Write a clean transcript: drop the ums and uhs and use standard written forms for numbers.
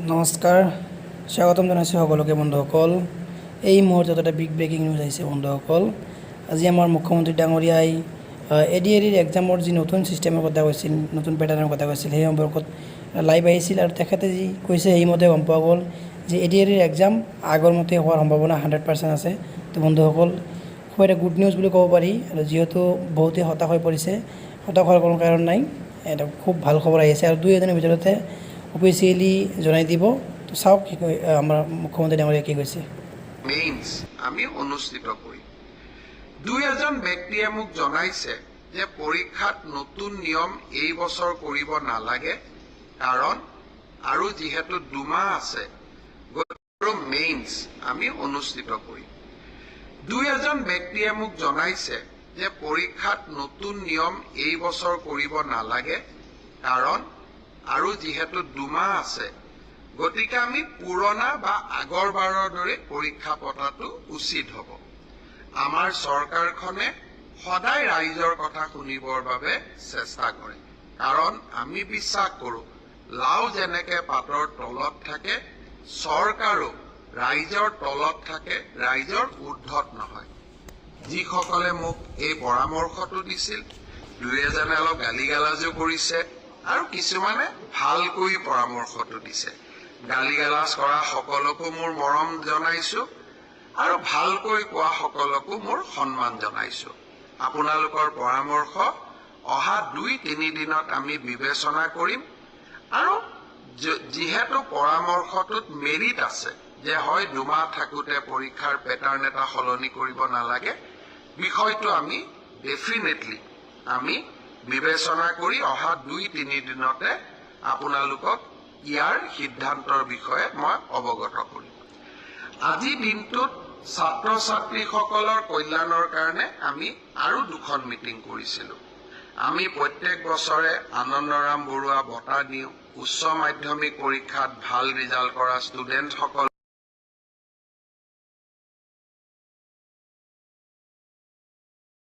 নমস্কাৰ, স্বাগতম জনাইছোঁ সকলোকে বন্ধুসকল। এই মুহূৰ্তত এটা বিগ ব্ৰেকিং নিউজ আহিছে বন্ধুসকল। আজি আমাৰ মুখ্যমন্ত্ৰী ডাঙৰীয়াই এডিআৰিৰ এক্সামৰ যি নতুন ছিষ্টেমৰ কথা কৈছিল, নতুন পেটাৰ্ণৰ কথা কৈছিল, সেই সম্পৰ্কত লাইভ আহিছিল আৰু তেখেতে যি কৈছে সেইমতে গম পোৱা গ'ল যে এডিআৰিৰ এক্সাম আগৰ মতে হোৱাৰ সম্ভাৱনা 100% আছে। তো বন্ধুসকল, খুব এটা গুড নিউজ বুলি ক'ব পাৰি। আৰু যিহেতু বহুতে হতাশ হৈ পৰিছে, হতাশ হোৱাৰ কোনো কাৰণ নাই, এটা খুব ভাল খবৰ আহিছে আৰু 2-এদিনৰ ভিতৰতে অফিচিয়েলি জনাই দিব। তো চাওক কি কয় আমাৰ মুখ্যমন্ত্ৰী ডাঙৰীয়াই কি কৈছে। মেইনছ আমি অনুষ্ঠিত কৰিম। দুই এজন ব্যক্তিয়ে মোক জনাইছে যে পৰীক্ষাত নতুন নিয়ম এই বছৰ কৰিব নালাগে, কাৰণ আৰু যিহেতু 2 মাহ আছে, গতিকে মেইনছ আমি অনুষ্ঠিত কৰিম। দুই এজন ব্যক্তিয়ে মোক জনাইছে যে পৰীক্ষাত নতুন নিয়ম এই বছৰ কৰিব নালাগে, কাৰণ আৰু যিহেতু 2 মাহ আছে, গতিকে আমি পুৰণা বা আগৰবাৰৰ দৰে পৰীক্ষা পতাটো উচিত হ'ব। আমাৰ চৰকাৰখনে সদায় ৰাইজৰ কথা শুনিবৰ বাবে চেষ্টা কৰে, কাৰণ আমি বিশ্বাস কৰোঁ লাও যেনেকে পাতৰ তলত থাকে, চৰকাৰো ৰাইজৰ তলত থাকে, ৰাইজৰ ঊৰ্ধত নহয়। যিসকলে মোক এই পৰামৰ্শটো দিছিল, 2-এজনে অলপ গালি গালাজো কৰিছে আৰু কিছুমানে ভালকৈ পৰামৰ্শটো দিছে। গালি গালাজ কৰা সকলকো মোৰ মৰম জনাইছোঁ আৰু ভালকৈ কোৱা সকলকো মোৰ সন্মান জনাইছোঁ। আপোনালোকৰ পৰামৰ্শ অহা 2-3 দিনত আমি বিবেচনা কৰিম আৰু যিহেতু পৰামৰ্শটোত মেৰিট আছে যে হয় 2 মাহ থাকোঁতে পৰীক্ষাৰ পেটাৰ্ণ এটা সলনি কৰিব নালাগে, বিষয়টো আমি ডেফিনেটলি আমি বিবেচনা কৰি অহা 2-3 দিনতে আপোনালোকক ইয়াৰ সিদ্ধান্তৰ বিষয়ে মই অৱগত কৰিম। আজি দিনটোত ছাত্ৰ ছাত্ৰীসকলৰ কল্যাণৰ কাৰণে আমি আৰু 2খন মিটিং কৰিছিলোঁ। আমি প্ৰত্যেক বছৰে আনন্দৰাম বৰুৱা বঁটা দিওঁ উচ্চ মাধ্যমিক পৰীক্ষাত ভাল ৰিজাল্ট কৰা ষ্টুডেণ্টসকল